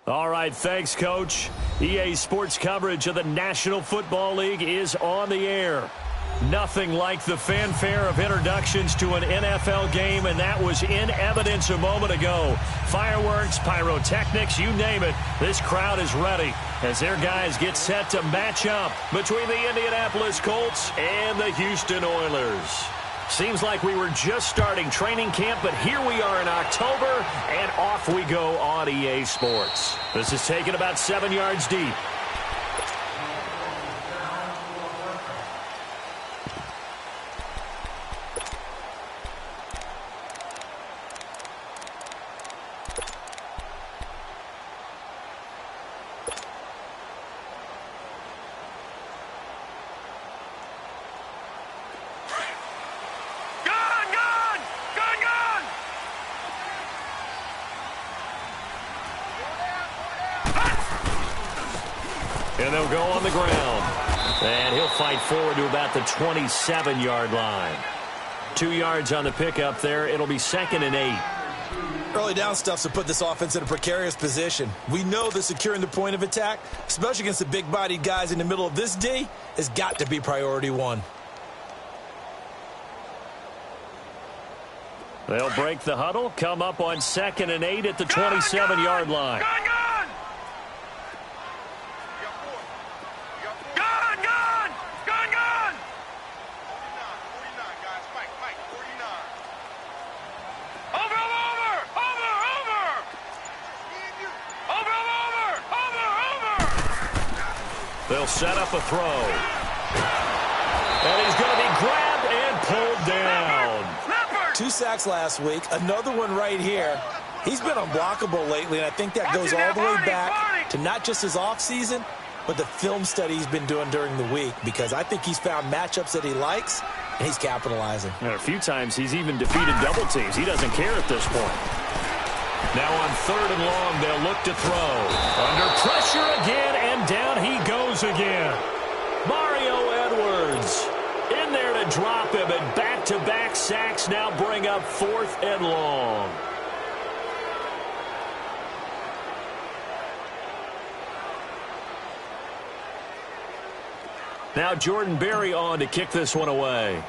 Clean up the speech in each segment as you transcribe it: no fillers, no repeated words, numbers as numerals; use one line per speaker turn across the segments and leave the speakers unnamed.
All right, thanks, Coach. EA Sports coverage of the National Football League is on the air. Nothing like the fanfare of introductions to an NFL game, and that was in evidence a moment ago. Fireworks, pyrotechnics, you name it. This crowd is ready as their guys get set to match up between the Indianapolis Colts and the Houston Oilers. Seems like we were just starting training camp, but here we are in October, and off we go on EA Sports. This is taken about 7 yards deep. And they'll go on the ground. And he'll fight forward to about the 27-yard line. 2 yards on the pickup there. It'll be 2nd and 8.
Early down stuff's to put this offense in a precarious position. We know that securing the point of attack, especially against the big-bodied guys in the middle of this D, has got to be priority one.
They'll break the huddle, come up on 2nd and 8 at the 27-yard line. They'll set up a throw. And he's going to be grabbed and pulled down.
2 sacks last week, another one right here. He's been unblockable lately, and I think that goes all the way back to not just his offseason, but the film study he's been doing during the week, because I think he's found matchups that he likes, and he's capitalizing.
And a few times he's even defeated double teams. He doesn't care at this point. Now on 3rd and long, they'll look to throw. Under pressure again, and down he goes again. Mario Edwards in there to drop him, and back-to-back sacks now bring up 4th and long. Now Jordan Berry on to kick this one away.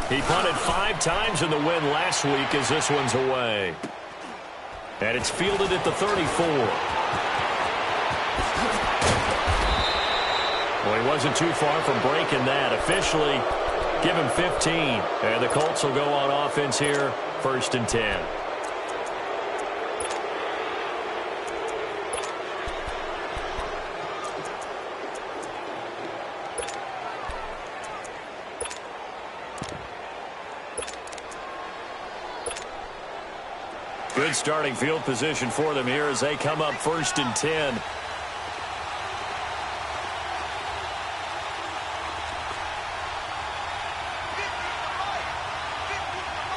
He punted 5 times in the win last week as this one's away. And it's fielded at the 34. Well, he wasn't too far from breaking that. Officially, give him 15. And the Colts will go on offense here, 1st and 10. Good starting field position for them here as they come up 1st and 10.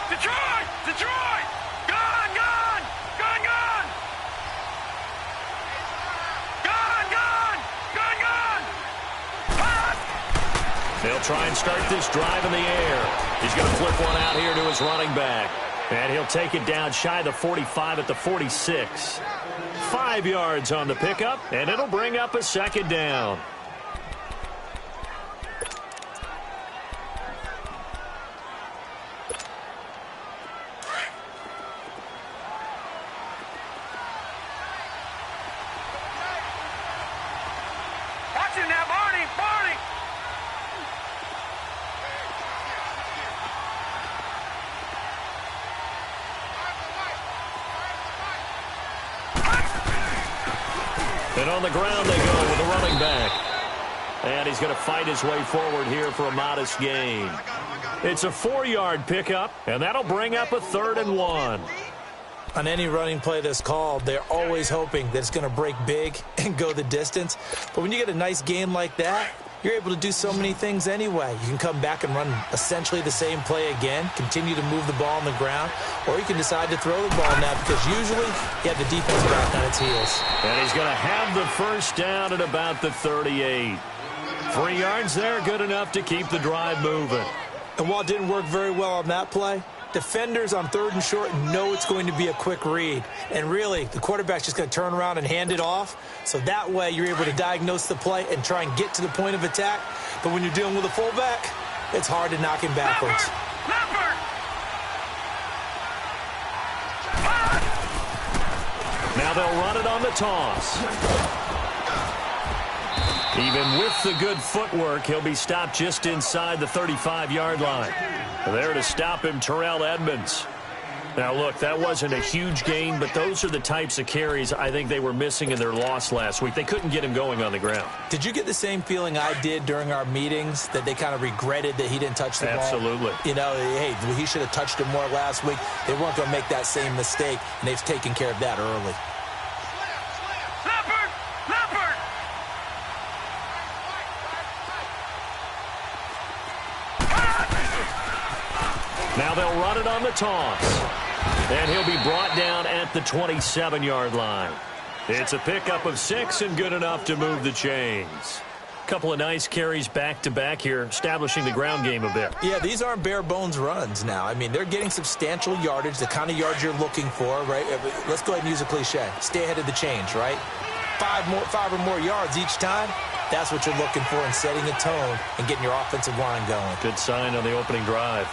Detroit! Detroit! Gone! Gone! Gone! Gone! Gone! Gone! Gone! Gone! Pass!
They'll try and start this drive in the air. He's going to flip one out here to his running back. And he'll take it down shy of the 45 at the 46. 5 yards on the pickup, and it'll bring up a 2nd down.
Watch him now, Barney! Barney!
And on the ground they go with the running back. And he's going to fight his way forward here for a modest gain. It's a 4-yard pickup, and that'll bring up a 3rd and 1.
On any running play that's called, they're always hoping that it's going to break big and go the distance. But when you get a nice gain like that, you're able to do so many things anyway. You can come back and run essentially the same play again, continue to move the ball on the ground, or you can decide to throw the ball now because usually you have the defense back on its heels.
And he's going to have the 1st down at about the 38. 3 yards there, good enough to keep the drive moving.
And while it didn't work very well on that play, Defenders on 3rd and short know it's going to be a quick read. And really, the quarterback's just going to turn around and hand it off. So that way, you're able to diagnose the play and try and get to the point of attack. But when you're dealing with a fullback, it's hard to knock him backwards.
Now they'll run it on the toss. Even with the good footwork, he'll be stopped just inside the 35-yard line. There to stop him, Terrell Edmonds. Now, look, that wasn't a huge gain, but those are the types of carries I think they were missing in their loss last week. They couldn't get him going on the ground.
Did you get the same feeling I did during our meetings, that they kind of regretted that he didn't touch the ball?
Absolutely.
You know, hey, he should have touched it more last week. They weren't going to make that same mistake, and they've taken care of that early.
Now they'll run it on the toss. And he'll be brought down at the 27-yard line. It's a pickup of 6 and good enough to move the chains. Couple of nice carries back-to-back here, establishing the ground game a bit.
Yeah, these aren't bare-bones runs now. I mean, they're getting substantial yardage, the kind of yards you're looking for, right? Let's go ahead and use a cliche. Stay ahead of the change, right? 5 or more yards each time. That's what you're looking for in setting a tone and getting your offensive line going.
Good sign on the opening drive.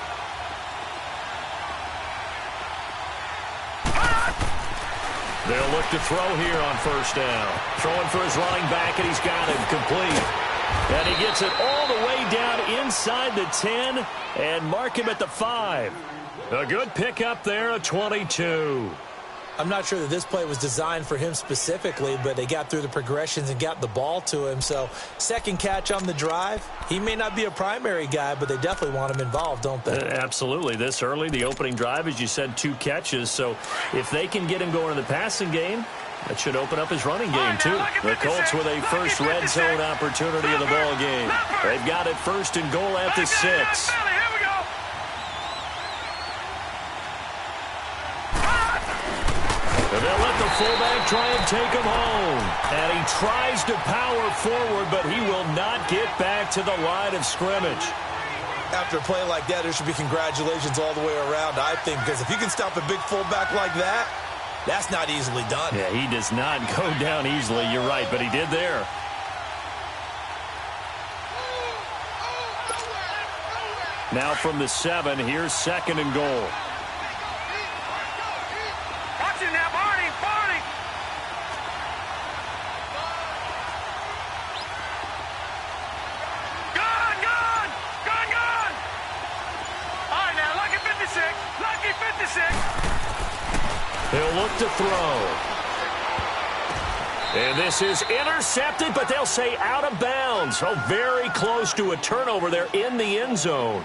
They'll look to throw here on first down. Throwing for his running back, and he's got him complete. And he gets it all the way down inside the 10 and mark him at the 5. A good pickup there, a 22.
I'm not sure that this play was designed for him specifically, but they got through the progressions and got the ball to him. So, second catch on the drive. He may not be a primary guy, but they definitely want him involved, don't they?
Absolutely. This early, the opening drive, as you said, 2 catches. So, if they can get him going in the passing game, that should open up his running game, too. The Colts with a first red zone opportunity of the ball game. They've got it first and goal at the 6. And they'll let the fullback try and take him home. And he tries to power forward, but he will not get back to the line of scrimmage.
After a play like that, there should be congratulations all the way around, I think, because if you can stop a big fullback like that, that's not easily done.
Yeah, he does not go down easily. You're right, but he did there. Now from the 7, here's second and goal.
Watch it now, Barney. Gone. All right, now, lucky 56.
He'll look to throw. And this is intercepted, but they'll say out of bounds. Oh, very close to a turnover there in the end zone.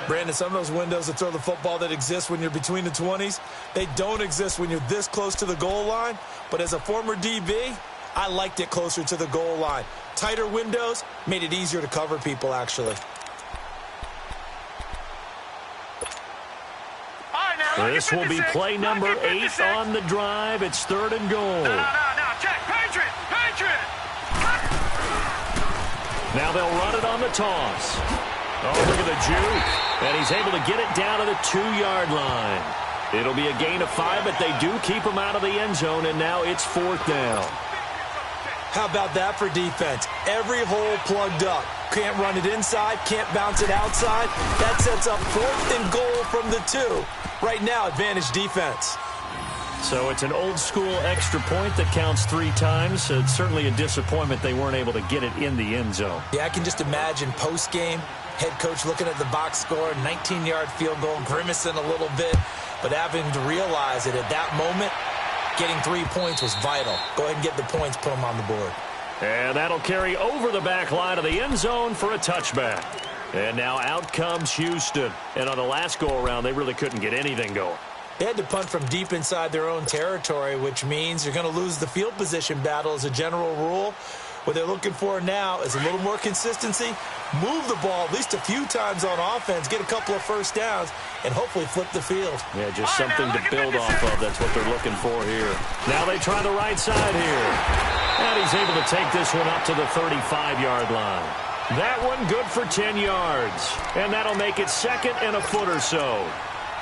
Brandon, some of those windows to throw the football that exist when you're between the 20s, they don't exist when you're this close to the goal line. But as a former DB, I liked it closer to the goal line. Tighter windows made it easier to cover people, actually.
This will be play number 8 on the drive. It's third and goal.
No, check. Patriot.
Now they'll run it on the toss. Oh, look at the juke. And he's able to get it down to the 2-yard line. It'll be a gain of 5, but they do keep him out of the end zone, and now it's 4th down.
How about that for defense? Every hole plugged up. Can't run it inside, can't bounce it outside. That sets up 4th and goal from the 2. Right now, advantage defense.
So it's an old-school extra point that counts 3 times. So it's certainly a disappointment they weren't able to get it in the end zone.
Yeah, I can just imagine post-game, head coach looking at the box score, 19-yard field goal, grimacing a little bit, but having to realize that at that moment, getting 3 points was vital. Go ahead and get the points, put them on the board.
And that'll carry over the back line of the end zone for a touchback. And now out comes Houston. And on the last go-around, they really couldn't get anything going.
They had to punt from deep inside their own territory, which means you're going to lose the field position battle as a general rule. What they're looking for now is a little more consistency, move the ball at least a few times on offense, get a couple of first downs, and hopefully flip the field.
Yeah, just something to build off of. That's what they're looking for here. Now they try the right side here. And he's able to take this one up to the 35-yard line. That one good for 10 yards. And that'll make it 2nd and a foot or so.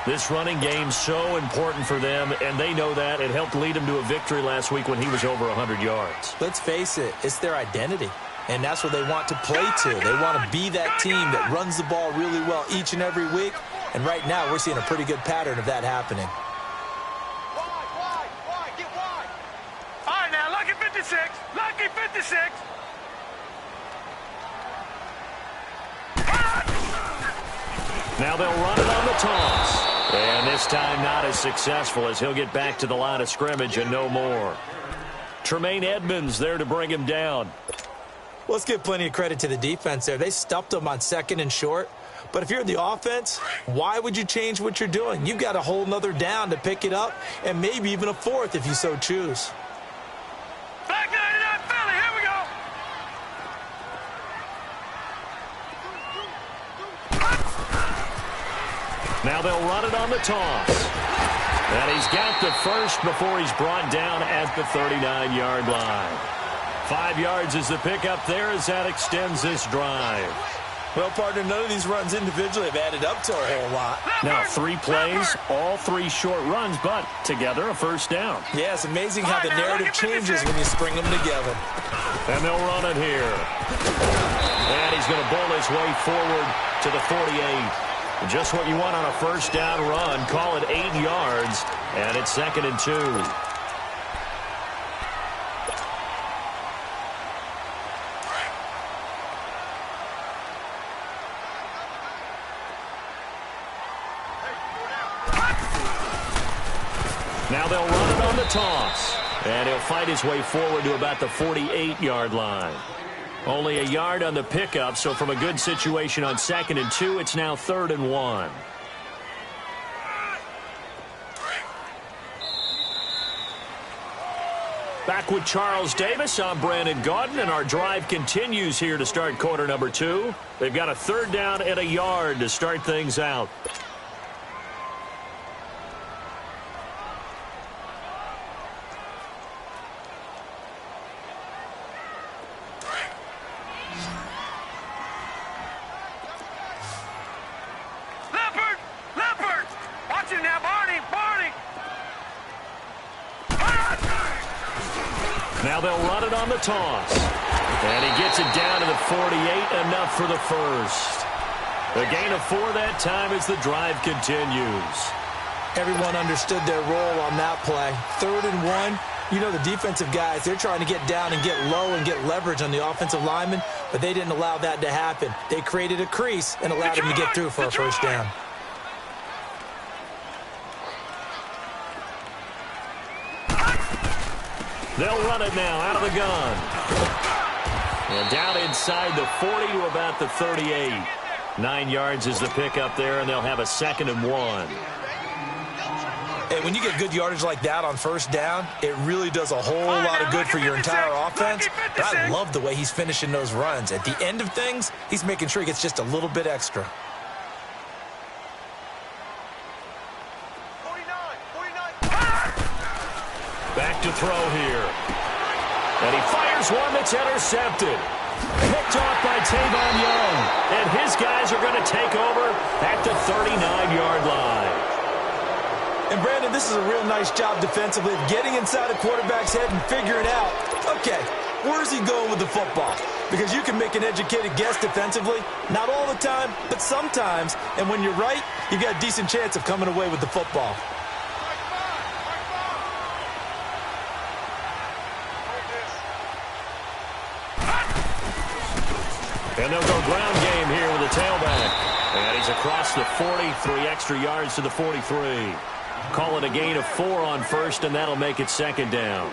This running game's so important for them, and they know that. It helped lead them to a victory last week when he was over 100 yards.
Let's face it, it's their identity, and that's what they want to play to. They want to be that team that runs the ball really well each and every week, and right now we're seeing a pretty good pattern of that happening.
Wide, get wide. All right, now, lucky 56, lucky 56.
Now they'll run it on the toss. And this time not as successful as he'll get back to the line of scrimmage and no more. Tremaine Edmonds there to bring him down.
Let's give plenty of credit to the defense there. They stuffed them on 2nd and short. But if you're the offense, why would you change what you're doing? You've got a whole nother down to pick it up, and maybe even a 4th if you so choose.
Back 99 Philly, here we go.
Now they'll run it on the toss. And he's got the first before he's brought down at the 39-yard line. 5 yards is the pickup there as that extends this drive.
Well, partner, none of these runs individually have added up to a whole lot.
Now 3 plays, all 3 short runs, but together a first down.
Yeah, it's amazing how the narrative changes when you string them together.
And they'll run it here. And he's going to bowl his way forward to the 48. Just what you want on a first down run. Call it 8 yards, and it's 2nd and 2. Now they'll run it on the toss, and he'll fight his way forward to about the 48-yard line. Only a yard on the pickup, so from a good situation on 2nd and 2, it's now 3rd and 1. Back with Charles Davis, I'm Brandon Gaudin, and our drive continues here to start quarter number 2. They've got a 3rd down and a yard to start things out. Now they'll run it on the toss. And he gets it down to the 48, enough for the first. A gain of 4 that time as the drive continues.
Everyone understood their role on that play. 3rd and 1. You know, the defensive guys, they're trying to get down and get low and get leverage on the offensive linemen, but they didn't allow that to happen. They created a crease and allowed him to get through for a first down.
They'll run it now out of the gun. And down inside the 40 to about the 38. 9 yards is the pickup there, and they'll have a 2nd and 1.
Hey, when you get good yardage like that on first down, it really does a whole lot of good for your entire offense. But I love the way he's finishing those runs. At the end of things, he's making sure he gets just a little bit extra.
49.
Back to throw here. And he fires one that's intercepted. Picked off by Tavon Young. And his guys are going to take over at the 39-yard line.
And, Brandon, this is a real nice job defensively of getting inside a quarterback's head and figuring out, okay, where's he going with the football? Because you can make an educated guess defensively, not all the time, but sometimes. And when you're right, you've got a decent chance of coming away with the football.
And they'll go ground game here with a tailback. And he's across the 40, 3 extra yards to the 43. Call it a gain of 4 on first, and that'll make it 2nd down.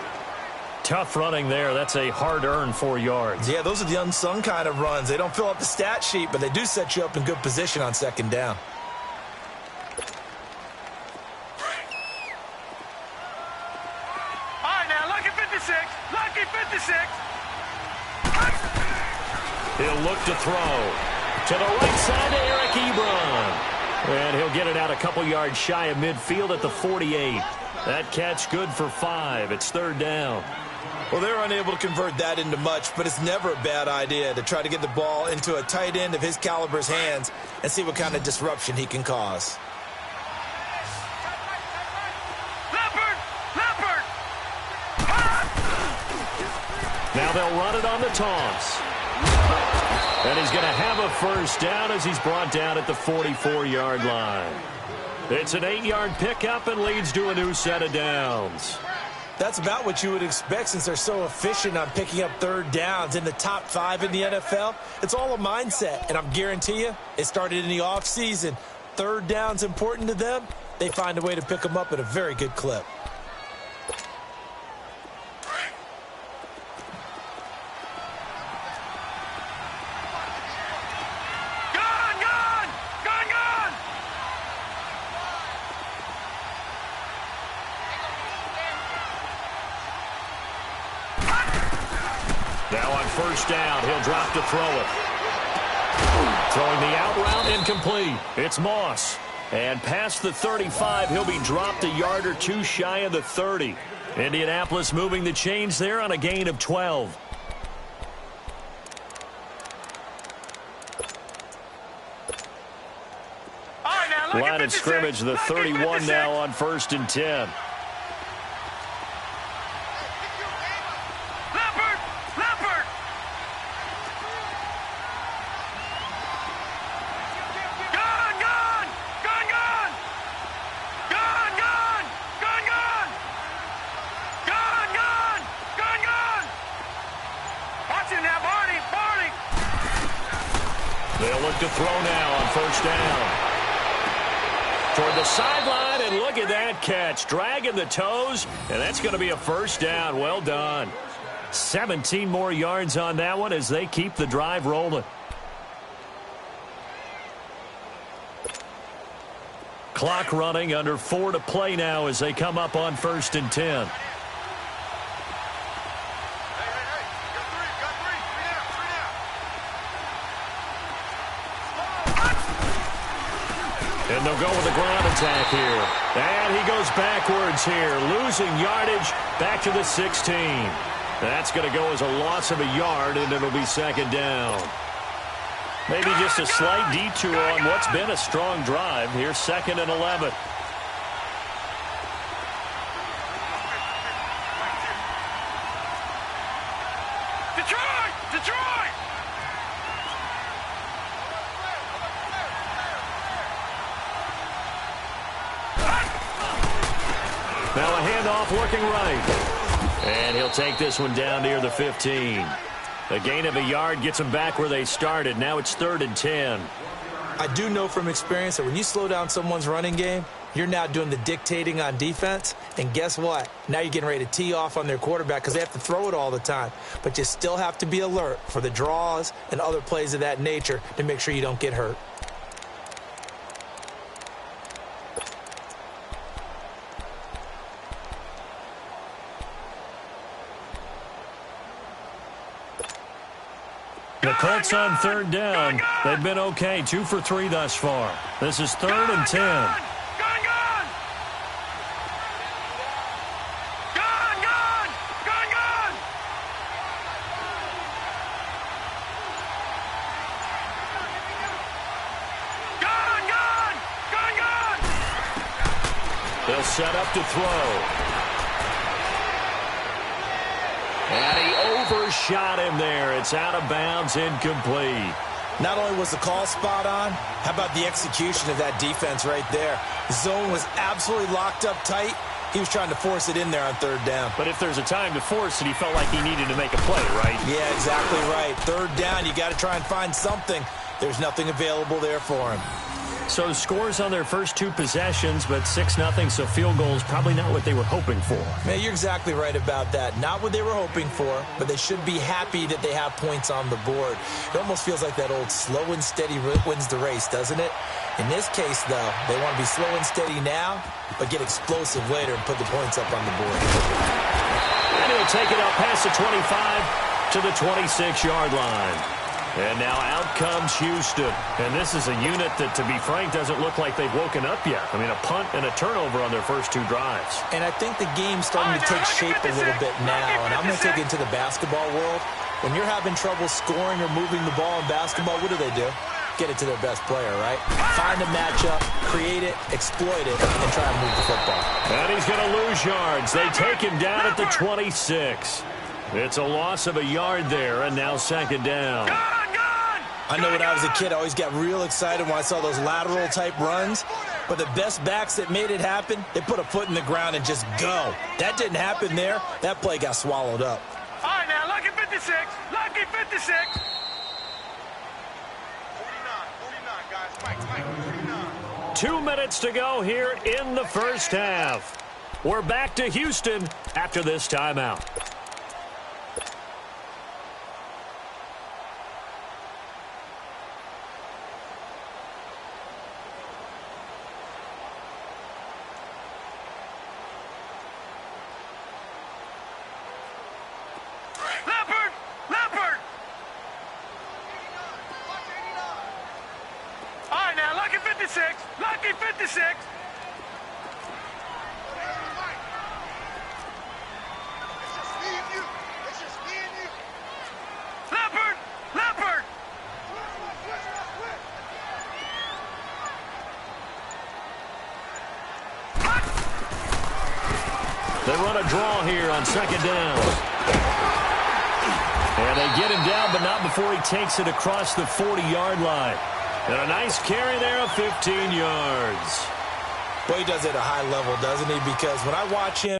Tough running there. That's a hard-earned 4 yards.
Yeah, those are the unsung kind of runs. They don't fill up the stat sheet, but they do set you up in good position on 2nd down.
All right, now, lucky 56. Lucky 56.
He'll look to throw. To the right side to Eric Ebron. And he'll get it out a couple yards shy of midfield at the 48. That catch good for 5. It's 3rd down.
Well, they're unable to convert that into much, but it's never a bad idea to try to get the ball into a tight end of his caliber's hands and see what kind of disruption he can cause.
they'll run it on the toss. And he's going to have a first down as he's brought down at the 44-yard line. It's an 8-yard pickup and leads to a new set of downs.
That's about what you would expect since they're so efficient on picking up third downs in the top 5 in the NFL. It's all a mindset, and I'm guarantee you it started in the offseason. Third down's important to them. They find a way to pick them up at a very good clip.
Now on first down, he'll drop to throw it. Throwing the out route, incomplete. It's Moss. And past the 35, he'll be dropped a yard or two shy of the 30. Indianapolis moving the chains there on a gain of 12. Line of scrimmage, the 31 now on 1st and 10. They'll look to throw now on first down. Toward the sideline, and look at that catch. Dragging the toes, and that's going to be a first down. Well done. 17 more yards on that one as they keep the drive rolling. Clock running, under 4 to play now as they come up on 1st and 10. And they'll go with the ground attack here. And he goes backwards here, losing yardage back to the 16. That's going to go as a loss of a yard, and it'll be second down. Maybe just a slight detour on what's been a strong drive. Here's 2nd and 11.
Detroit!
Now a handoff working right. And he'll take this one down near the 15. A gain of a yard gets them back where they started. Now it's 3rd and 10.
I do know from experience that when you slow down someone's running game, you're now doing the dictating on defense. And guess what? Now you're getting ready to tee off on their quarterback because they have to throw it all the time. But you still have to be alert for the draws and other plays of that nature to make sure you don't get hurt.
The Colts on 3rd down. They've been okay, 2 for 3 thus far. This is 3rd and 10. They'll set up to throw. And he overshot him there. It's out of bounds, incomplete.
Not only was the call spot on, how about the execution of that defense right there? The zone was absolutely locked up tight. He was trying to force it in there on 3rd down.
But if there's a time to force it, he felt like he needed to make a play, right?
Yeah, exactly right. 3rd down, you got to try and find something. There's nothing available there for him.
So scores on their first 2 possessions, but 6-0, so field goals probably not what they were hoping for.
Man, you're exactly right about that. Not what they were hoping for, but they should be happy that they have points on the board. It almost feels like that old slow and steady wins the race, doesn't it? In this case, though, they want to be slow and steady now, but get explosive later and put the points up on the board.
And he'll take it up past the 25 to the 26-yard line. And now out comes Houston. And this is a unit that, to be frank, doesn't look like they've woken up yet. I mean, a punt and a turnover on their first 2 drives.
And I think the game's starting to take shape a little bit now. And I'm going to take it to the basketball world. When you're having trouble scoring or moving the ball in basketball, what do? Get it to their best player, right? Find a matchup, create it, exploit it, and try and move the football.
And he's going to lose yards. They take him down at the 26. It's a loss of a yard there, and now second down.
I know when I was a kid, I always got real excited when I saw those lateral-type runs. But the best backs that made it happen, they put a foot in the ground and just go. That didn't happen there. That play got swallowed up.
All right, now, lucky 56. Lucky 56. 49, guys. 49.
2 minutes to go here in the first half. We're back to Houston after this timeout.
Lucky 56. Leopard.
They run a draw here on second down. And they get him down, but not before he takes it across the 40-yard line. And a nice carry there of 15 yards.
Well, he does it at a high level, doesn't he? Because when I watch him,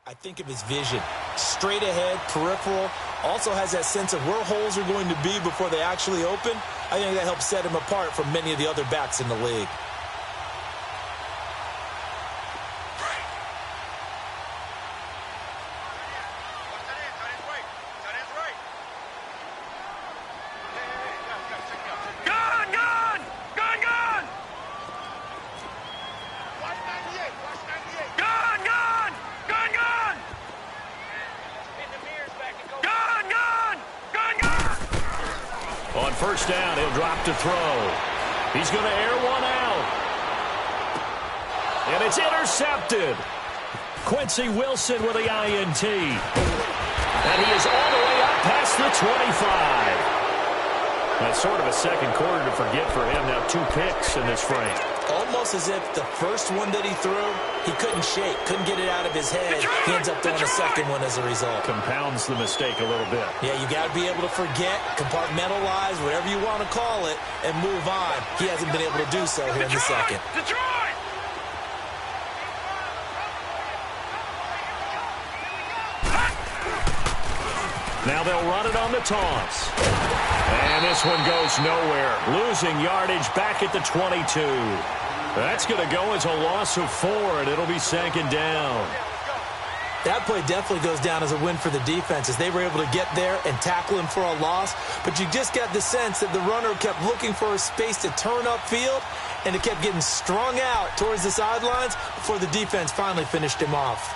I think of his vision. Straight ahead, peripheral, also has that sense of where holes are going to be before they actually open. I think that helps set him apart from many of the other backs in the league.
On first down, he'll drop to throw. He's going to air one out. And it's intercepted. Quincy Wilson with the INT. And he is all the way up past the 25. That's sort of a second quarter to forget for him. Now 2 picks in this frame.
Almost as if the first one that he threw, he couldn't shake, couldn't get it out of his head. He ends up throwing a second one as a result.
Compounds the mistake a little bit.
Yeah, you got to be able to forget, compartmentalize, whatever you want to call it, and move on. He hasn't been able to do so here in the second.
Now they'll run it on the toss. And this one goes nowhere. Losing yardage back at the 22. That's going to go as a loss of 4, and it'll be second down.
That play definitely goes down as a win for the defense as they were able to get there and tackle him for a loss. But you just got the sense that the runner kept looking for a space to turn upfield, and it kept getting strung out towards the sidelines before the defense finally finished him off.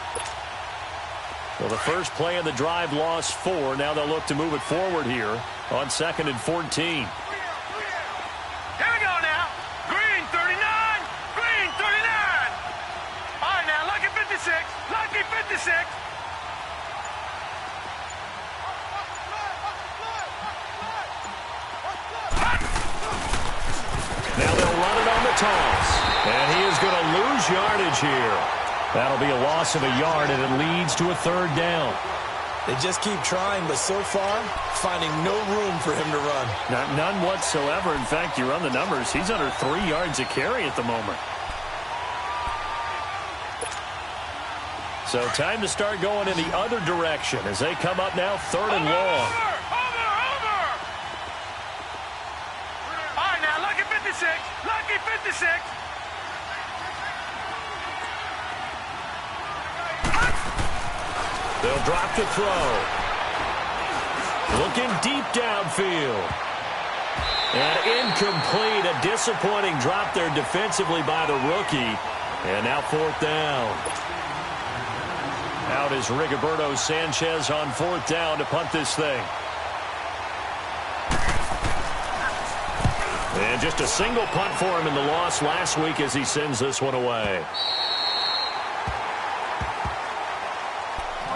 Well, the first play of the drive lost 4. Now they'll look to move it forward here on 2nd and 14.
Here we go now. Green 39. Green 39. All right, now, lucky 56. Lucky 56.
Now they'll run it on the toss. And he is going to lose yardage here. That'll be a loss of a yard, and it leads to a 3rd down.
They just keep trying, but so far, finding no room for him to run.
None whatsoever. In fact, you run the numbers. He's under 3 yards a carry at the moment. So time to start going in the other direction as they come up now 3rd and long.
Over! All right, now, lucky 56. Lucky 56.
They'll drop to throw. Looking deep downfield. And incomplete. A disappointing drop there defensively by the rookie. And now 4th down. Out is Rigoberto Sanchez on 4th down to punt this thing. And just a single punt for him in the loss last week as he sends this one away.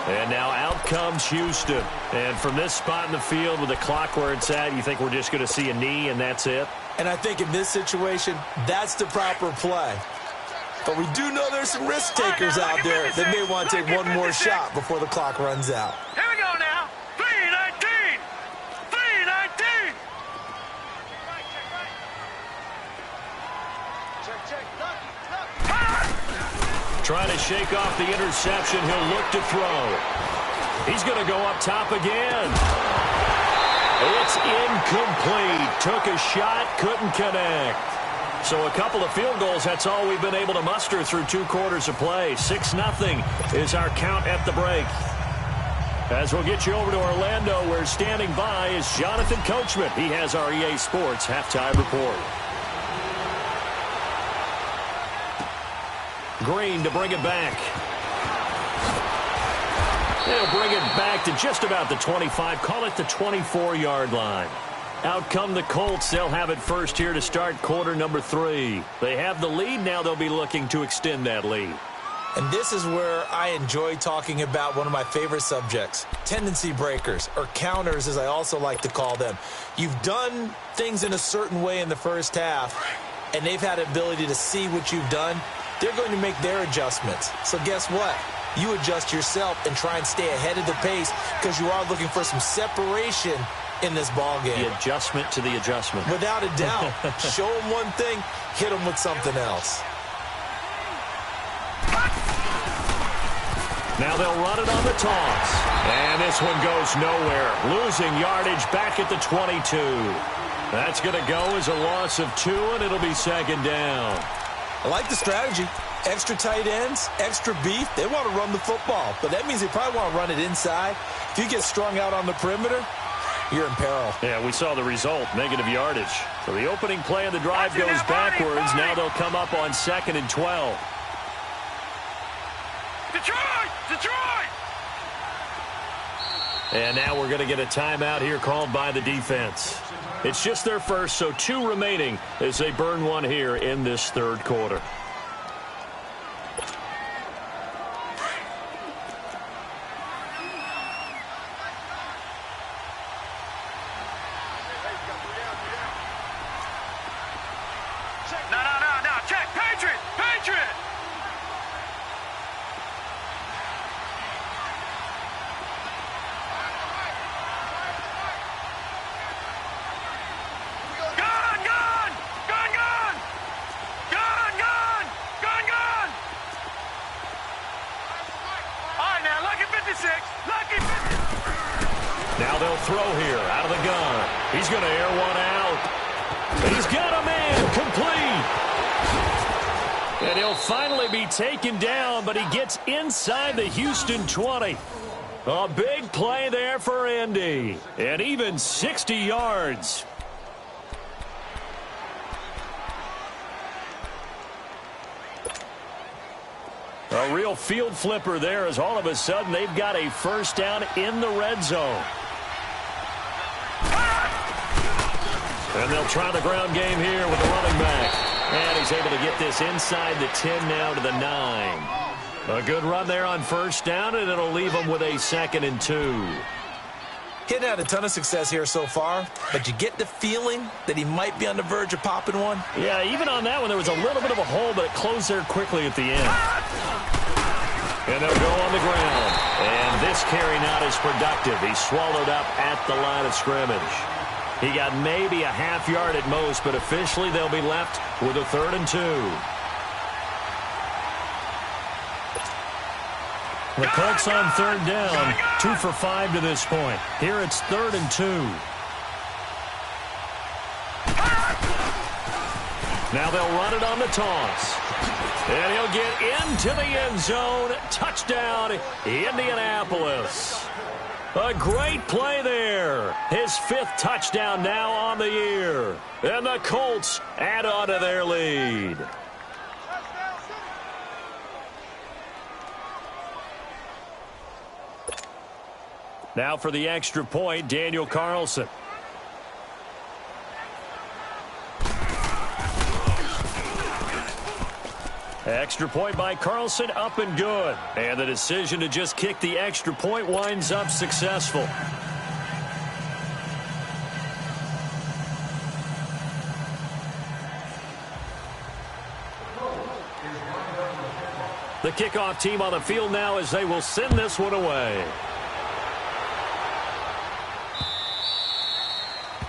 And now out comes Houston. And from this spot in the field with the clock where it's at, you think we're just going to see a knee and that's it?
And I think in this situation, that's the proper play. But we do know there's some risk takers out there that may want to take one more shot before the clock runs out.
Here we go now. 3:19. 3:19.
Trying to shake off the interception. He'll look to throw. He's going to go up top again. It's incomplete. Took a shot, couldn't connect. So a couple of field goals, that's all we've been able to muster through 2 quarters of play. 6-0 is our count at the break. As we'll get you over to Orlando, where standing by is Jonathan Coachman. He has our EA Sports halftime report. Green to bring it back. They'll bring it back to just about the 25. Call it the 24-yard line. Out come the Colts. They'll have it first here to start quarter number 3. They have the lead. Now they'll be looking to extend that lead.
And this is where I enjoy talking about one of my favorite subjects, tendency breakers, or counters as I also like to call them. You've done things in a certain way in the first half, and they've had the ability to see what you've done. They're going to make their adjustments. So guess what? You adjust yourself and try and stay ahead of the pace because you are looking for some separation in this ball game.
The adjustment to the adjustment.
Without a doubt. Show them one thing, hit them with something else.
Now they'll run it on the toss. And this one goes nowhere. Losing yardage back at the 22. That's going to go as a loss of 2, and it'll be 2nd down.
I like the strategy. Extra tight ends, extra beef. They want to run the football, but that means they probably want to run it inside. If you get strung out on the perimeter, you're in peril.
Yeah, we saw the result, negative yardage. So the opening play of the drive goes backwards. Now they'll come up on 2nd and 12.
Detroit! Detroit!
And now we're going to get a timeout here called by the defense. It's just their first, so 2 remaining as they burn one here in this 3rd quarter.
No. Check. Patriot! Patriot!
Now they'll throw here out of the gun. He's going to air one out. He's got a man complete. And he'll finally be taken down, but he gets inside the Houston 20. A big play there for Indy. And even 60 yards. A real field flipper there as all of a sudden they've got a first down in the red zone. And they'll try the ground game here with the running back. And he's able to get this inside the 10 now to the 9. A good run there on first down, and it'll leave them with a 2nd and 2.
He hadn't had a ton of success here so far, but you get the feeling that he might be on the verge of popping one.
Yeah, even on that one, there was a little bit of a hole, but it closed there quickly at the end. And they'll go on the ground. And this carry not as productive. He's swallowed up at the line of scrimmage. He got maybe a half yard at most, but officially they'll be left with a 3rd and 2. The Colts on 3rd down, 2 for 5 to this point. Here it's 3rd and 2. Now they'll run it on the toss. And he'll get into the end zone. Touchdown, Indianapolis. A great play there. His 5th touchdown now on the year. And the Colts add on to their lead. Now for the extra point, Daniel Carlson. Extra point by Carlson, up and good. And the decision to just kick the extra point winds up successful. The kickoff team on the field now as they will send this one away.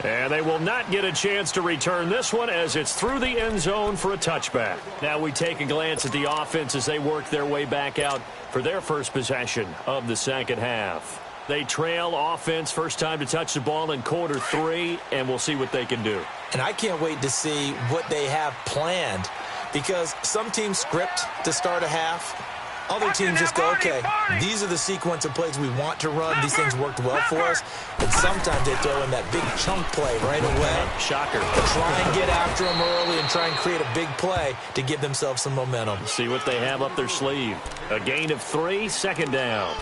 And they will not get a chance to return this one as it's through the end zone for a touchback. Now we take a glance at the offense as they work their way back out for their first possession of the second half. They trail offense, first time to touch the ball in quarter 3, and we'll see what they can do.
And I can't wait to see what they have planned, because some teams script to start a half. Other teams just go, okay, these are the sequence of plays we want to run. These things worked well for us. And sometimes they throw in that big chunk play right away.
Shocker.
Try and get after them early and try and create a big play to give themselves some momentum.
See what they have up their sleeve. A gain of 3, second down.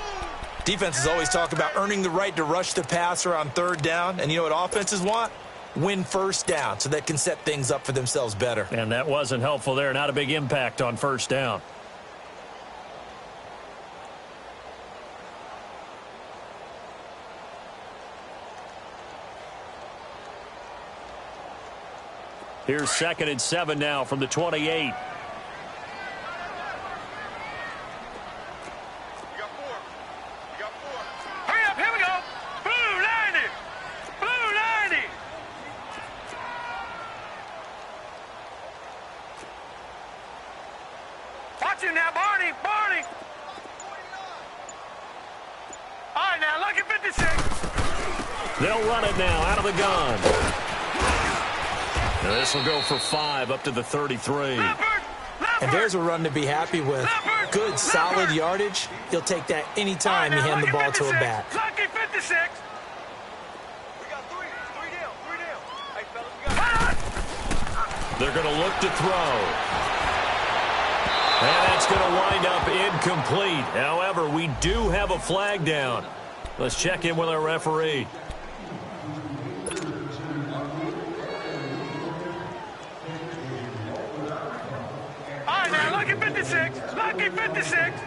Defenses always talk about earning the right to rush the passer on third down. And you know what offenses want? Win first down so they can set things up for themselves better.
And that wasn't helpful there. Not a big impact on first down. Here's 2nd and 7 now from the 28.
You got 4. You got 4. Hurry up, here we go. Blue 90. Blue 90. Watch him now, Barney. Barney. All right, now, look at 56.
They'll run it now out of the gun. And this will go for 5 up to the 33.
And there's a run to be happy with. Good, solid yardage. He'll take that anytime you hand the ball to a back.
Lucky 56. We got 3. 3 down. 3 down. Hey, fellas, we got
They're going to look to throw. And that's going to wind up incomplete. However, we do have a flag down. Let's check in with our referee.
Lucky 56. Lucky 56.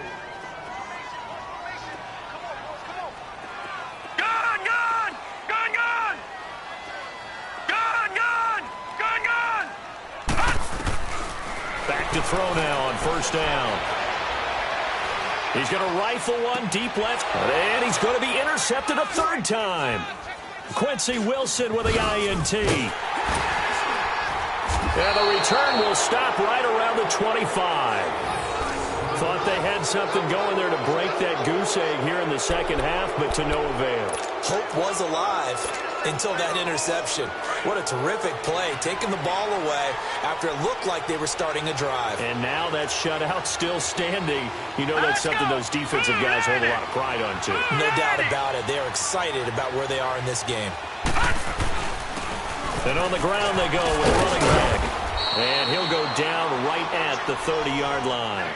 Gun, gun. Gun, gun. Gun, gun. Gun, gun.
Back to throw now on first down. He's going to rifle one deep left. And he's going to be intercepted a 3rd time. Quincy Wilson with the INT. And the return will stop right around the 25. Thought they had something going there to break that goose egg here in the second half, but to no avail.
Hope was alive until that interception. What a terrific play, taking the ball away after it looked like they were starting a drive.
And now that shutout still standing. You know that's something those defensive guys hold a lot of pride on, too.
No doubt about it. They are excited about where they are in this game.
And on the ground they go with running back. And he'll go down right at the 30-yard line.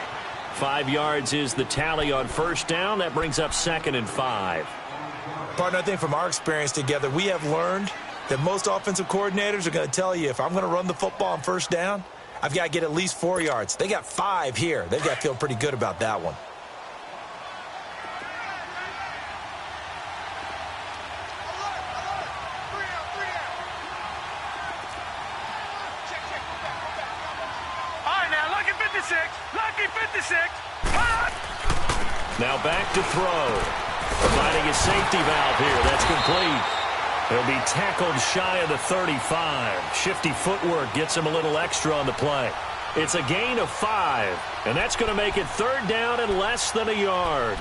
5 yards is the tally on first down. That brings up 2nd and 5.
Partner, I think from our experience together, we have learned that most offensive coordinators are going to tell you, if I'm going to run the football on first down, I've got to get at least 4 yards. They got 5 here. They've got to feel pretty good about that one.
Lucky 56.
Now back to throw. Finding a safety valve here. That's complete. He'll be tackled shy of the 35. Shifty footwork gets him a little extra on the play. It's a gain of 5, and that's going to make it 3rd down and less than a yard.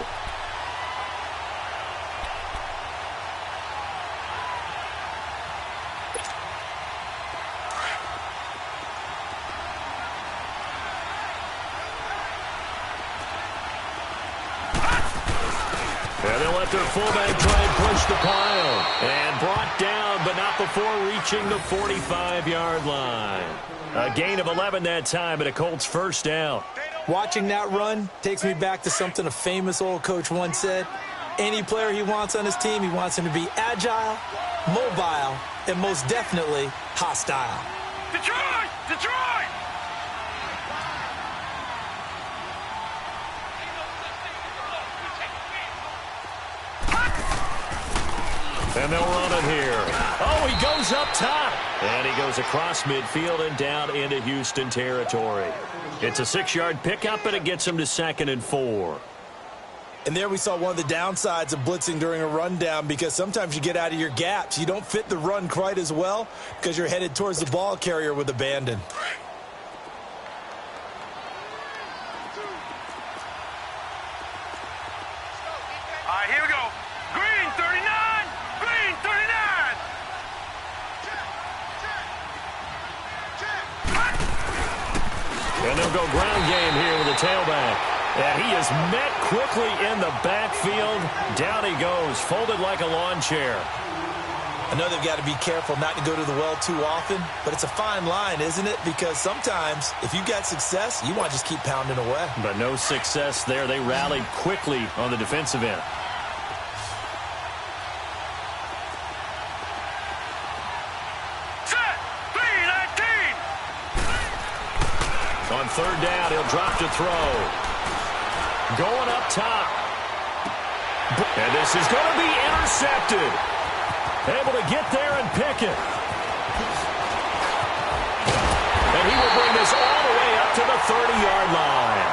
their fullback try and push the pile. And brought down, but not before reaching the 45-yard line. A gain of 11 that time, and a Colts first down.
Watching that run takes me back to something a famous old coach once said. Any player he wants on his team, he wants him to be agile, mobile, and most definitely hostile.
Detroit! Detroit!
And they'll run it here. Oh, he goes up top. And he goes across midfield and down into Houston territory. It's a 6-yard pickup, and it gets him to 2nd and 4.
And there we saw one of the downsides of blitzing during a rundown, because sometimes you get out of your gaps. You don't fit the run quite as well because you're headed towards the ball carrier with abandon.
All right, here we go. Green 39. Green 39.
And they'll go ground game here with the tailback. And he is met quickly in the backfield. Down he goes, folded like a lawn chair.
I know they've got to be careful not to go to the well too often, but it's a fine line, isn't it? Because sometimes, if you've got success, you want to just keep pounding away.
But no success there. They rallied quickly on the defensive end.
Set. 3-19.
On 3rd down, he'll drop to throw. Going up top. And this is going to be intercepted. Able to get there and pick it. And he will bring this all the way up to the 30-yard line.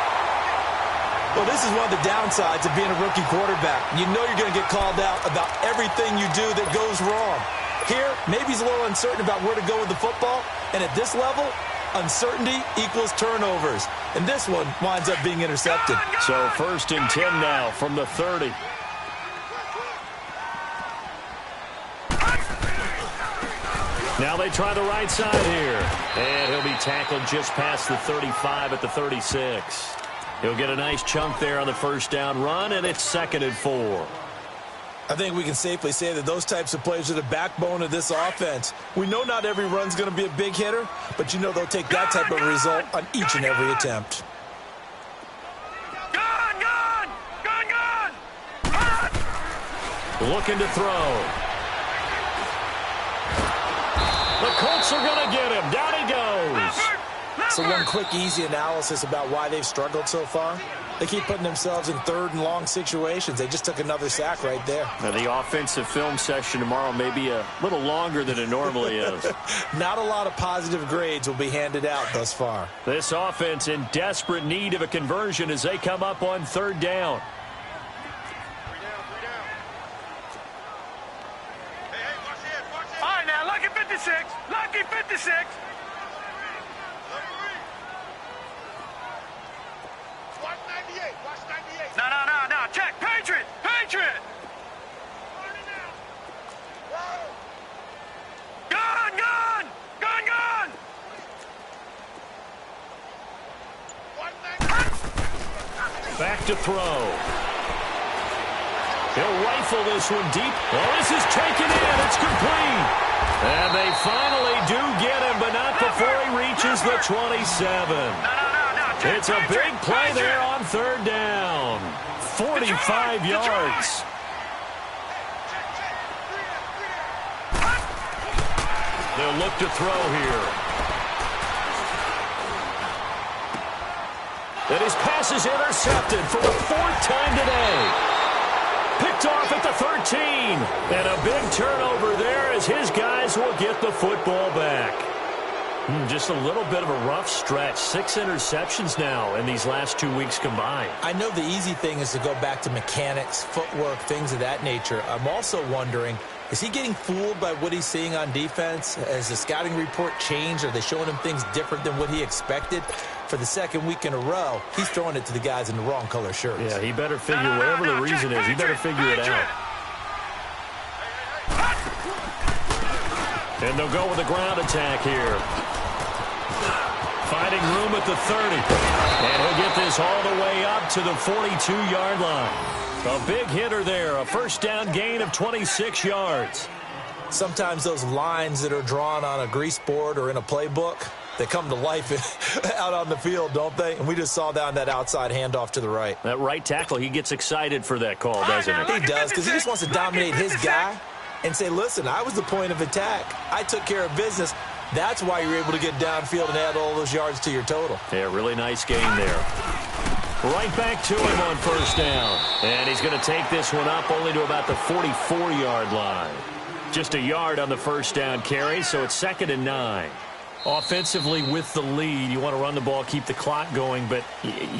Well, this is one of the downsides of being a rookie quarterback. You know you're going to get called out about everything you do that goes wrong. Here, maybe he's a little uncertain about where to go with the football. And at this level, uncertainty equals turnovers. And this one winds up being intercepted.
So 1st and 10 now from the 30. Now they try the right side here. And he'll be tackled just past the 35 at the 36. He'll get a nice chunk there on the 1st down run, and it's 2nd and 4.
I think we can safely say that those types of plays are the backbone of this offense. We know not every run's going to be a big hitter, but you know they'll take that type of result on each and every attempt.
Gun, gun! Gun, gun!
Looking to throw. The Colts are going to get him. Down he goes.
So one quick, easy analysis about why they've struggled so far. They keep putting themselves in 3rd and long situations. They just took another sack right there.
Now, the offensive film session tomorrow may be a little longer than it normally is.
Not a lot of positive grades will be handed out thus far.
This offense in desperate need of a conversion as they come up on 3rd down.
All right, now, lucky 56. Lucky 56. No. Check. Patriot. Patriot. Gun, gun. Gun, gun.
Back to throw. He'll rifle this one deep. Oh, this is taken in. It's complete. And they finally do get him, but not before he reaches the 27.
No.
It's a big play there on 3rd down. 45 yards. They'll look to throw here. And his pass is intercepted for the 4th time today. Picked off at the 13. And a big turnover there as his guys will get the football back. Just a little bit of a rough stretch. 6 interceptions now in these last 2 weeks combined.
I know the easy thing is to go back to mechanics, footwork, things of that nature. I'm also wondering, is he getting fooled by what he's seeing on defense? Has the scouting report changed? Are they showing him things different than what he expected? For the 2nd week in a row, he's throwing it to the guys in the wrong color shirts.
Yeah, he better figure, whatever the reason is, he better figure it out. And they'll go with a ground attack here. Finding room at the 30. And he'll get this all the way up to the 42-yard line. A big hitter there, a first down gain of 26 yards.
Sometimes those lines that are drawn on a grease board or in a playbook, they come to life out on the field, don't they? And we just saw that on that outside handoff to the right.
That right tackle, he gets excited for that call, doesn't he?
He does, because he just wants to dominate his guy and say, listen, I was the point of attack. I took care of business. That's why you're able to get downfield and add all those yards to your total.
Yeah, really nice game there. Right back to him on first down. And he's going to take this one up only to about the 44-yard line. Just a yard on the first down carry, so it's 2nd and 9. Offensively with the lead, you want to run the ball, keep the clock going, but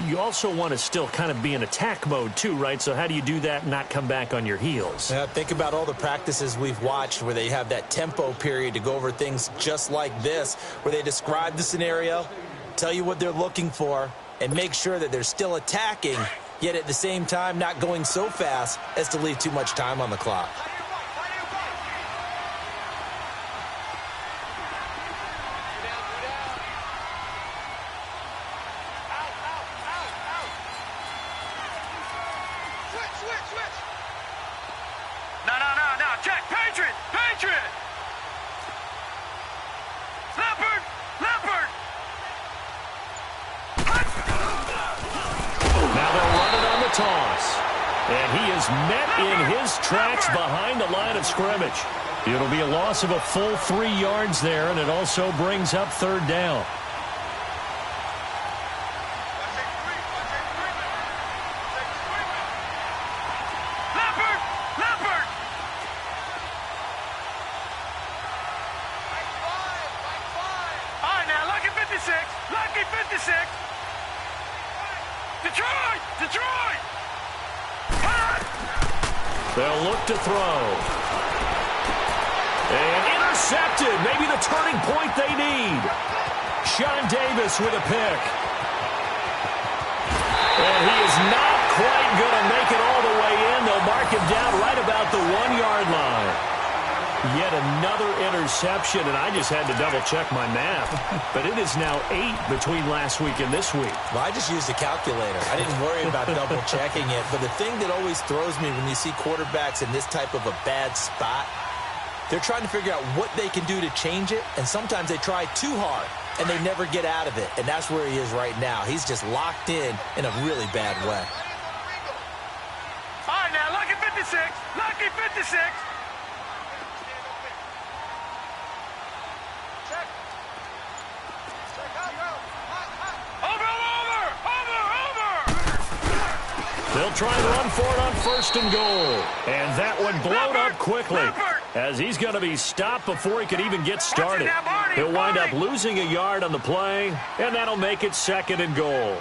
you also want to still kind of be in attack mode too, right? So how do you do that and not come back on your heels?
Yeah, think about all the practices we've watched where they have that tempo period to go over things just like this, where they describe the scenario, tell you what they're looking for, and make sure that they're still attacking, yet at the same time not going so fast as to leave too much time on the clock.
Behind the line of scrimmage. It'll be a loss of a full 3 yards there, and it also brings up 3rd down.
Leopard! All right, now, lucky 56. Lucky 56. Detroit!
They'll look to throw. And intercepted. Maybe the turning point they need. Sean Davis with a pick. And he is not quite going to make it all the way in. They'll mark him down right about the 1-yard line. Yet another interception, and I just had to double-check my math. But it is now 8 between last week and this week.
Well, I just used a calculator. I didn't worry about double-checking it. But the thing that always throws me when you see quarterbacks in this type of a bad spot, they're trying to figure out what they can do to change it, and sometimes they try too hard, and they never get out of it. And that's where he is right now. He's just locked in a really bad way.
All right, now, lucky 56. Lucky 56.
They'll try and run for it on 1st and goal. And that one blown up quickly as he's going to be stopped before he could even get started. He'll wind up losing a yard on the play, and that'll make it 2nd and goal.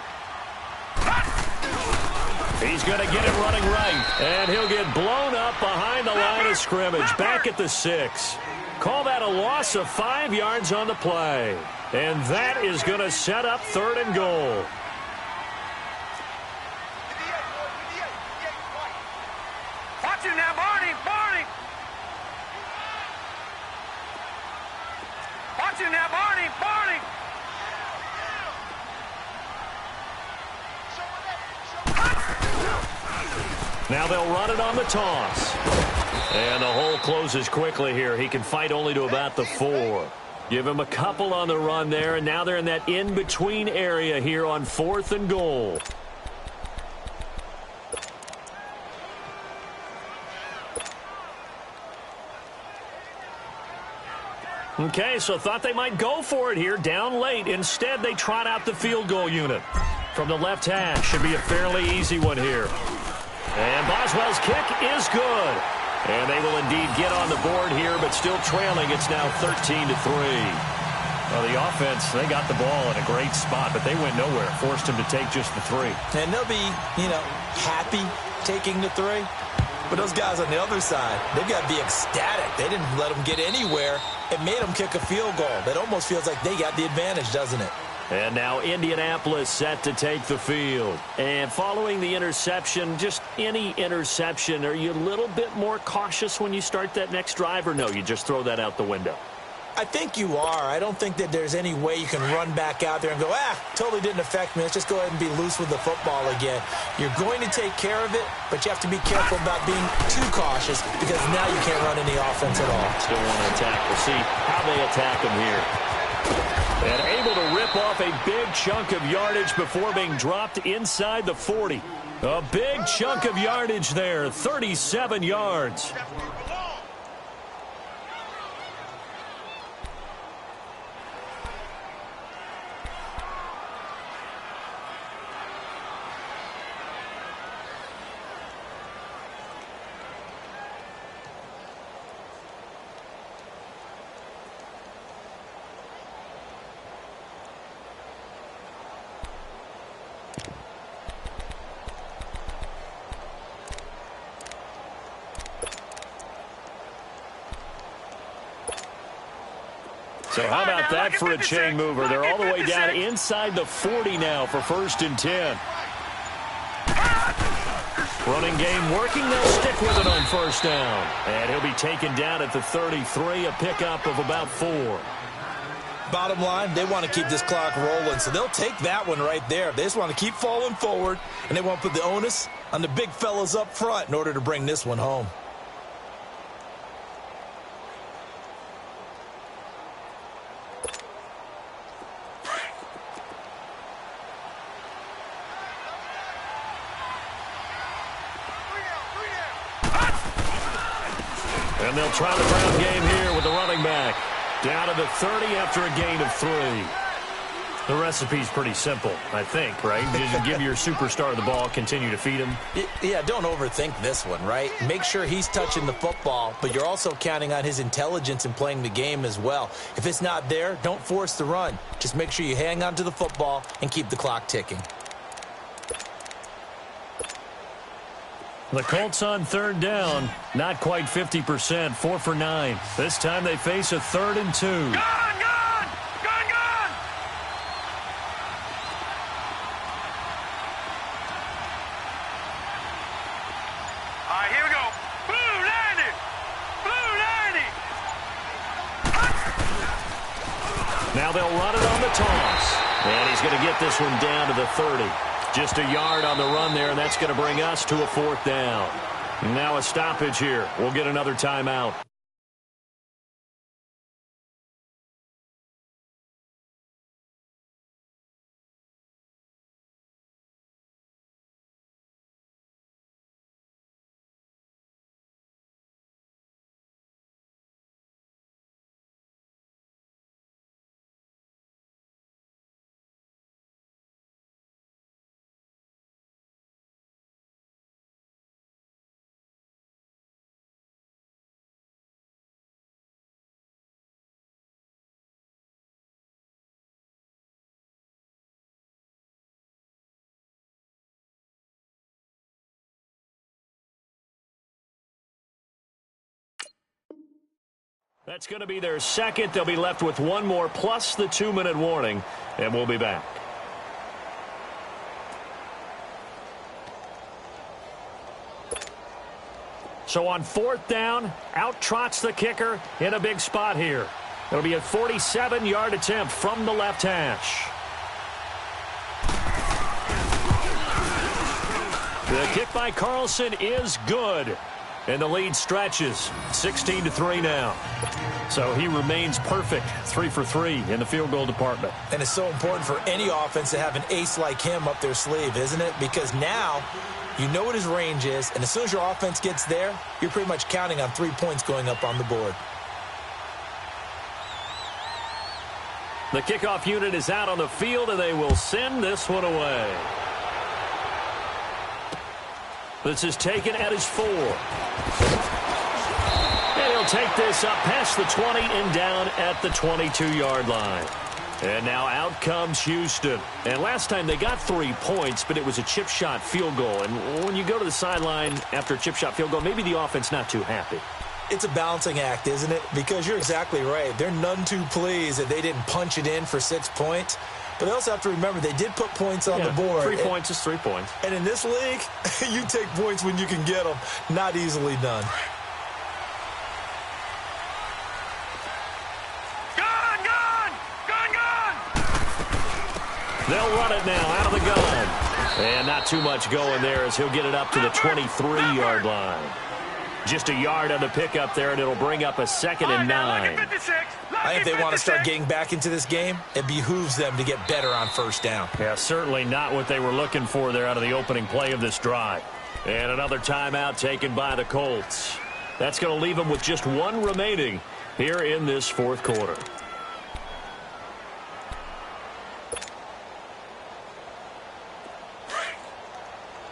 He's going to get it running right, and he'll get blown up behind the line of scrimmage, back at the 6. Call that a loss of 5 yards on the play. And that is going to set up 3rd and goal.
Watch him now, Barney! Watch him now, Barney!
Now they'll run it on the toss. And the hole closes quickly here. He can fight only to about the 4. Give him a couple on the run there, and now they're in that in-between area here on 4th and goal. Okay, so thought they might go for it here, down late. Instead, they trot out the field goal unit. From the left hash, should be a fairly easy one here. And Boswell's kick is good. And they will indeed get on the board here, but still trailing. It's now 13-3. Well, the offense, they got the ball in a great spot, but they went nowhere. Forced him to take just the 3.
And they'll be, happy taking the 3. But those guys on the other side, they've got to be ecstatic. They didn't let them get anywhere. It made them kick a field goal. That almost feels like they got the advantage, doesn't it?
And now Indianapolis set to take the field. And following the interception, just any interception, are you a little bit more cautious when you start that next drive, or no, you just throw that out the window?
I think you are. I don't think that there's any way you can run back out there and go, totally didn't affect me. Let's just go ahead and be loose with the football again. You're going to take care of it, but you have to be careful about being too cautious because now you can't run any offense at all.
Still want to attack. We'll see how they attack him here. And able to rip off a big chunk of yardage before being dropped inside the 40. A big chunk of yardage there, 37 yards. So how about that for a chain mover? They're all the way down inside the 40 now for 1st and 10. Running game working. They'll stick with it on 1st down. And he'll be taken down at the 33, a pickup of about 4.
Bottom line, they want to keep this clock rolling, so they'll take that one right there. They just want to keep falling forward, and they want to put the onus on the big fellas up front in order to bring this one home.
And they'll try the ground game here with the running back. Down to the 30 after a gain of 3. The recipe's pretty simple, I think, right? Just give your superstar the ball, continue to feed him.
Yeah, don't overthink this one, right? Make sure he's touching the football, but you're also counting on his intelligence in playing the game as well. If it's not there, don't force the run. Just make sure you hang on to the football and keep the clock ticking.
The Colts on 3rd down, not quite 50%, 4 for 9. This time they face a 3rd and 2.
Gone! All right, here we go. Blue 90! Blue 90!
Now they'll run it on the toss. And he's going to get this one down to the 30. Just a yard on the run there, and that's going to bring us to a 4th down. Now a stoppage here. We'll get another timeout. That's going to be their second. They'll be left with one more plus the 2-minute warning, and we'll be back. So on 4th down, out trots the kicker in a big spot here. It'll be a 47-yard attempt from the left hash. The kick by Carlson is good. And the lead stretches 16-3 now. So he remains perfect, 3 for 3 in the field goal department.
And it's so important for any offense to have an ace like him up their sleeve, isn't it? Because now you know what his range is, and as soon as your offense gets there, you're pretty much counting on 3 points going up on the board.
The kickoff unit is out on the field, and they will send this one away. This is taken at his 4. And he'll take this up past the 20 and down at the 22-yard line. And now out comes Houston. And last time they got 3 points, but it was a chip shot field goal. And when you go to the sideline after a chip shot field goal, maybe the offense not too happy.
It's a balancing act, isn't it? Because you're exactly right. They're none too pleased that they didn't punch it in for 6 points. But they also have to remember they did put points on the board.
3 points is 3 points.
And in this league, you take points when you can get them. Not easily done.
They'll run it now out of the gun. And not too much going there as he'll get it up to the 23-yard line. Just a yard on the pickup there, and it'll bring up a 2nd and 9.
I think they want to start getting back into this game. It behooves them to get better on first down.
Yeah, certainly not what they were looking for there out of the opening play of this drive. And another timeout taken by the Colts. That's going to leave them with just one remaining here in this fourth quarter.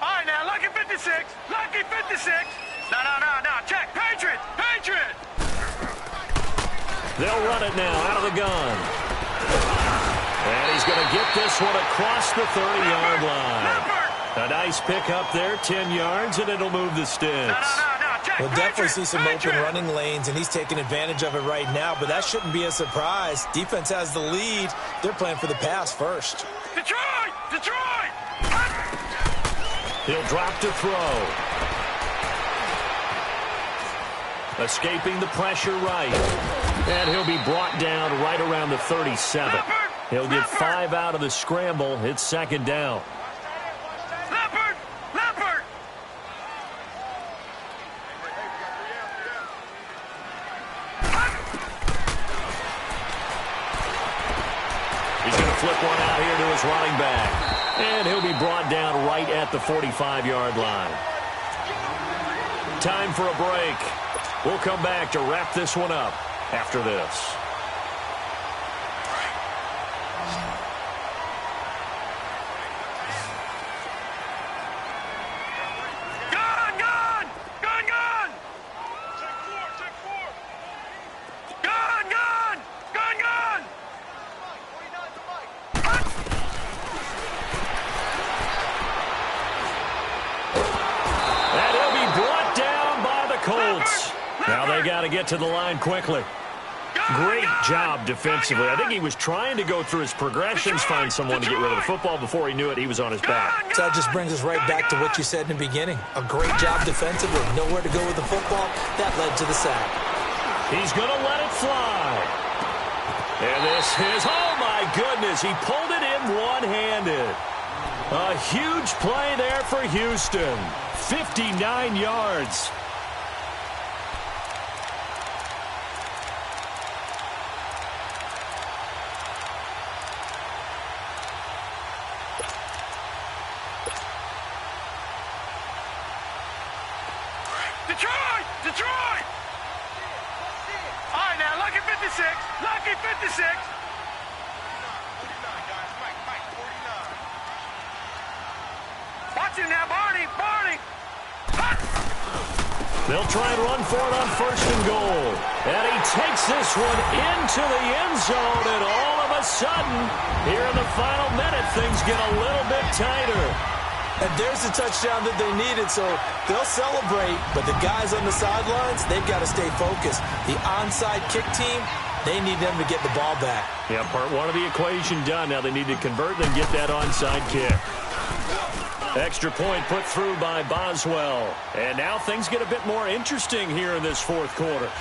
All right, now, lucky 56. Lucky 56. No. Check. Patriot.
They'll run it now out of the gun. And he's going to get this one across the 30-yard line. A nice pickup there, 10 yards, and it'll move the sticks.
Check.
We'll definitely see some open running lanes, and he's taking advantage of it right now, but that shouldn't be a surprise. Defense has the lead. They're playing for the pass first.
Detroit!
He'll drop to throw. Escaping the pressure right. And he'll be brought down right around the 37. He'll get 5 out of the scramble. It's 2nd down.
Leopard!
He's going to flip one out here to his running back. And he'll be brought down right at the 45-yard line. Time for a break. We'll come back to wrap this one up after this.
Gun! Check 4. Gun!
And he'll be brought down by the Colts. Now they got to get to the line quickly. Great job defensively. I think he was trying to go through his progressions, find someone to get rid of the football. Before he knew it, he was on his back.
So that just brings us right back to what you said in the beginning. A great job defensively. Nowhere to go with the football. That led to the sack.
He's going to let it fly. And this is, oh my goodness, he pulled it in one-handed. A huge play there for Houston. 59 yards.
Detroit! All right, now, lucky 56. Lucky 56. 49, guys. Mike, 49. Watch him now, Barney.
They'll try and run for it on 1st and goal. And he takes this one into the end zone, and all of a sudden, here in the final minute, things get a little bit tighter.
And there's the touchdown that they needed, so they'll celebrate. But the guys on the sidelines, they've got to stay focused. The onside kick team, they need them to get the ball back.
Yeah, part one of the equation done. Now they need to convert and get that onside kick. Extra point put through by Boswell. And now things get a bit more interesting here in this fourth quarter.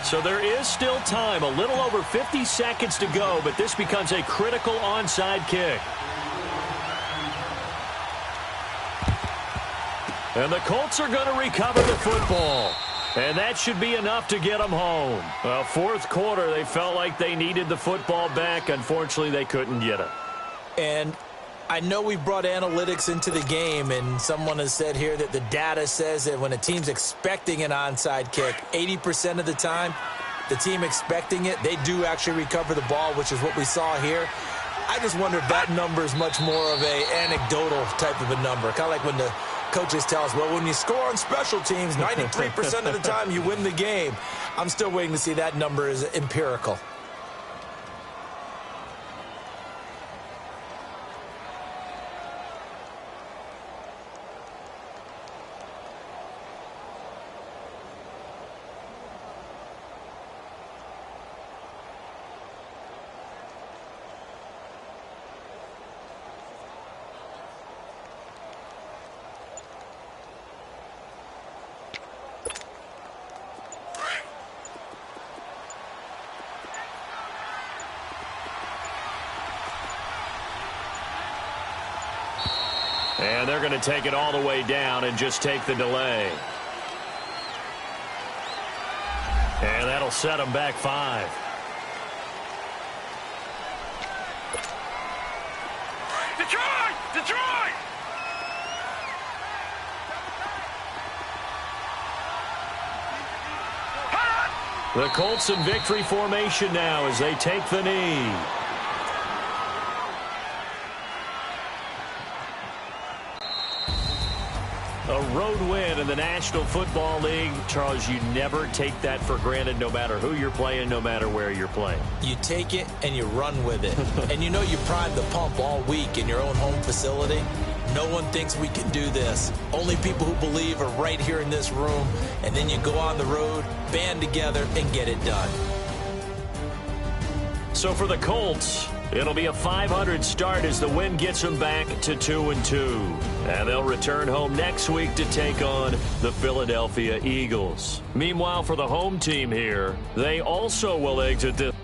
So there is still time, a little over 50 seconds to go, but this becomes a critical onside kick. And the Colts are going to recover the football. And that should be enough to get them home. Fourth quarter, they felt like they needed the football back. Unfortunately, they couldn't get it.
And I know we brought analytics into the game, and someone has said here that the data says that when a team's expecting an onside kick, 80% of the time, the team expecting it, they do actually recover the ball, which is what we saw here. I just wonder if that number is much more of a anecdotal type of a number, kind of like when the coaches tell us, well, when you score on special teams, 93% of the time you win the game. I'm still waiting to see that number is empirical.
And they're going to take it all the way down and just take the delay. And that'll set them back 5.
Detroit! Detroit!
The Colts in victory formation now as they take the knee. A road win in the National Football League. Charles, you never take that for granted no matter who you're playing, no matter where you're playing.
You take it and you run with it. And you know you primed the pump all week in your own home facility. No one thinks we can do this. Only people who believe are right here in this room. And then you go on the road, band together, and get it done.
So for the Colts, it'll be a 500 start as the win gets them back to 2-2. And they'll return home next week to take on the Philadelphia Eagles. Meanwhile, for the home team here, they also will exit this.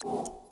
you.